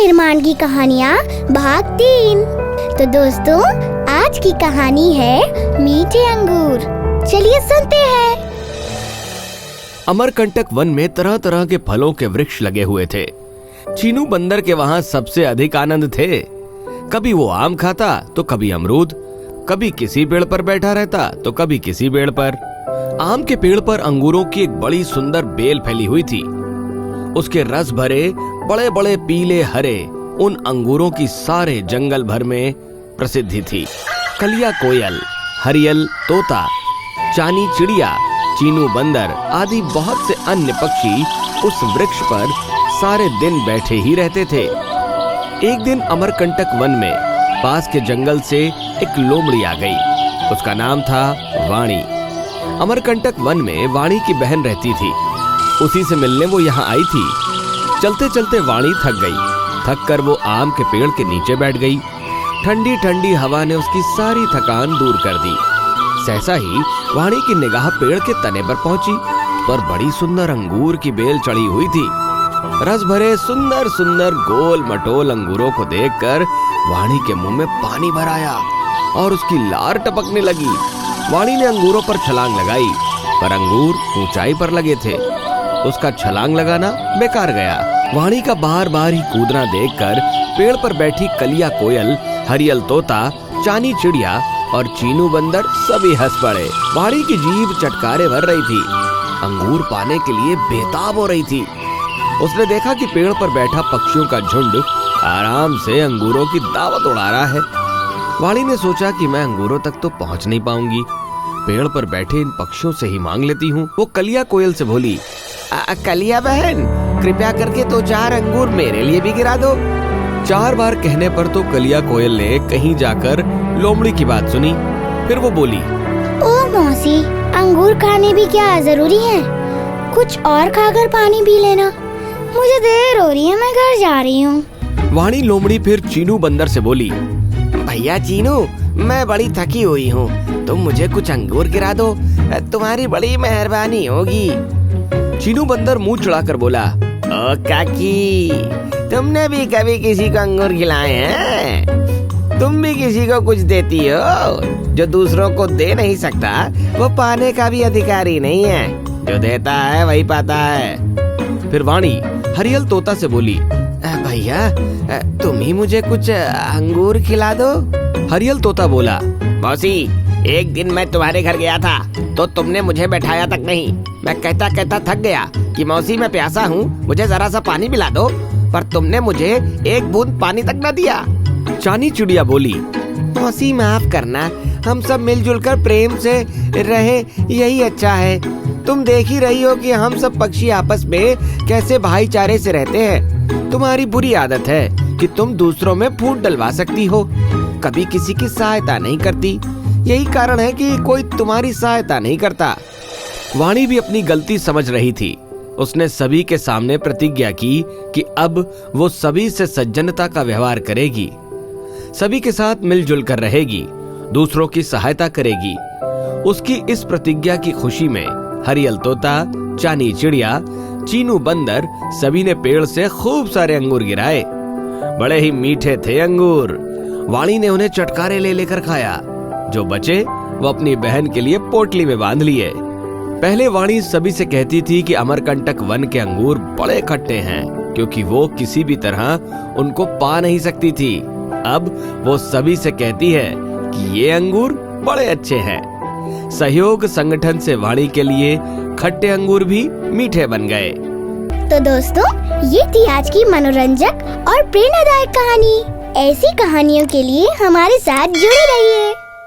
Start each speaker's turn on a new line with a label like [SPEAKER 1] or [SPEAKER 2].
[SPEAKER 1] निर्माण की कहानियाँ भाग 3। तो दोस्तों, आज की कहानी है मीठे अंगूर। चलिए सुनते हैं।
[SPEAKER 2] अमरकंटक वन में तरह तरह के फलों के वृक्ष लगे हुए थे। चीनू बंदर के वहाँ सबसे अधिक आनंद थे। कभी वो आम खाता तो कभी अमरूद, कभी किसी पेड़ पर बैठा रहता तो कभी किसी पेड़ पर। आम के पेड़ पर अंगूरों की एक बड़ी सुंदर बेल फैली हुई थी। उसके रस भरे बड़े बड़े पीले हरे उन अंगूरों की सारे जंगल भर में प्रसिद्धि थी। कलिया कोयल, हरियल तोता, चानी चिड़िया, चीनू बंदर आदि बहुत से अन्य पक्षी उस वृक्ष पर सारे दिन बैठे ही रहते थे। एक दिन अमरकंटक वन में पास के जंगल से एक लोमड़ी आ गई। उसका नाम था वाणी। अमरकंटक वन में वाणी की बहन रहती थी। उसी से मिलने वो यहाँ आई थी। चलते चलते वाणी थक गई। थक कर वो आम के पेड़ के नीचे बैठ गई। ठंडी ठंडी हवा ने उसकी सारी थकान दूर कर दी। सहसा ही वाणी की निगाह पेड़ के तने पर पहुंची। पर बड़ी सुंदर अंगूर की बेल चढ़ी हुई थी। रस भरे सुंदर सुंदर गोल मटोल अंगूरों को देखकर वाणी के मुंह में पानी भर आया और उसकी लार टपकने लगी। वाणी ने अंगूरों पर छलांग लगाई, पर अंगूर ऊंचाई पर लगे थे। उसका छलांग लगाना बेकार गया। वाणी का बार बार ही कूदना देखकर पेड़ पर बैठी कलिया कोयल, हरियल तोता, चानी चिड़िया और चीनू बंदर सभी हंस पड़े। वाणी की जीभ चटकारे भर रही थी। अंगूर पाने के लिए बेताब हो रही थी। उसने देखा कि पेड़ पर बैठा पक्षियों का झुंड आराम से अंगूरों की दावत उड़ा रहा है। वाणी ने सोचा कि मैं अंगूरों तक तो पहुंच नहीं पाऊंगी, पेड़ पर बैठे इन पक्षियों से ही मांग लेती हूँ। वो कलिया कोयल से बोली, कलिया बहन, कृपया करके तो 4 अंगूर मेरे लिए भी गिरा दो। 4 बार कहने पर तो कलिया कोयल ने कहीं जाकर लोमड़ी की बात सुनी। फिर वो बोली,
[SPEAKER 1] ओ मौसी, अंगूर खाने भी क्या जरूरी है? कुछ और खाकर पानी पी लेना। मुझे देर हो रही है, मैं घर जा रही हूँ।
[SPEAKER 2] वाणी लोमड़ी फिर चीनू बंदर से बोली, भैया चीनू, मैं बड़ी थकी हुई हूँ, तुम मुझे कुछ अंगूर गिरा दो, तुम्हारी बड़ी मेहरबानी होगी। चीनू बंदर मुंह चढ़ाकर बोला, ओ काकी, तुमने भी कभी किसी को अंगूर खिलाए हैं? तुम भी किसी को कुछ देती हो? जो दूसरों को दे नहीं सकता वो पाने का भी अधिकारी नहीं है। जो देता है वही पाता है। फिर वाणी हरियल तोता से बोली, भैया तुम ही मुझे कुछ अंगूर खिला दो। हरियल तोता बोला, मौसी, एक दिन मैं तुम्हारे घर गया था तो तुमने मुझे बैठाया तक नहीं। मैं कहता कहता थक गया कि मौसी मैं प्यासा हूँ, मुझे जरा सा पानी पिला दो, पर तुमने मुझे एक बूंद पानी तक न दिया। चानी चिड़िया बोली, मौसी माफ करना, हम सब मिलजुल कर प्रेम से रहे, यही अच्छा है। तुम देख ही रही हो कि हम सब पक्षी आपस में कैसे भाईचारे से रहते हैं। तुम्हारी बुरी आदत है कि तुम दूसरों में फूट डलवा सकती हो, कभी किसी की सहायता नहीं करती। यही कारण है कि कोई तुम्हारी सहायता नहीं करता। वाणी भी अपनी गलती समझ रही थी। उसने सभी के सामने प्रतिज्ञा की कि अब वो सभी से सज्जनता का व्यवहार करेगी, सभी के साथ मिलजुल कर रहेगी, दूसरों की सहायता करेगी। उसकी इस प्रतिज्ञा की खुशी में हरियल तोता, चानी चिड़िया, चीनू बंदर सभी ने पेड़ से खूब सारे अंगूर गिराए। बड़े ही मीठे थे अंगूर। वाणी ने उन्हें चटकारे ले लेकर खाया। जो बचे वो अपनी बहन के लिए पोटली में बांध लिए। पहले वाणी सभी से कहती थी कि अमरकंटक वन के अंगूर बड़े खट्टे हैं, क्योंकि वो किसी भी तरह उनको पा नहीं सकती थी। अब वो सभी से कहती है कि ये अंगूर बड़े अच्छे हैं। सहयोग संगठन से वाणी के लिए खट्टे अंगूर भी मीठे बन गए।
[SPEAKER 1] तो दोस्तों, ये थी आज की मनोरंजक और प्रेरणादायक कहानी। ऐसी कहानियों के लिए हमारे साथ जुड़े रहिए।